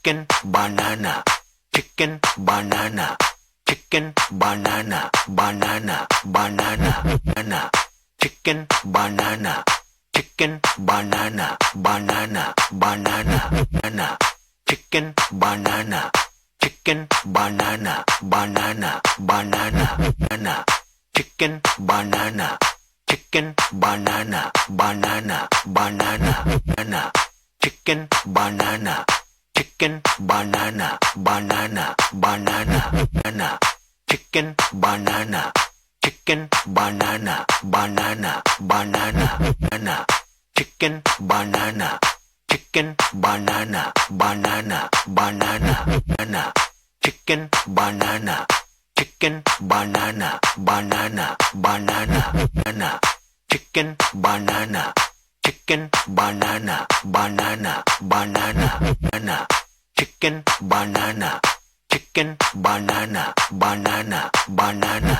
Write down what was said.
chicken banana chicken banana chicken banana banana banana banana chicken banana chicken banana banana banana banana chicken banana chicken banana banana banana banana chicken banana chicken banana banana banana banana chicken banana chicken banana banana banana banana chicken banana chicken banana banana banana banana chicken banana chicken banana banana banana banana chicken banana chicken banana banana banana banana chicken banana chicken banana banana banana banana chicken banana chicken banana banana banana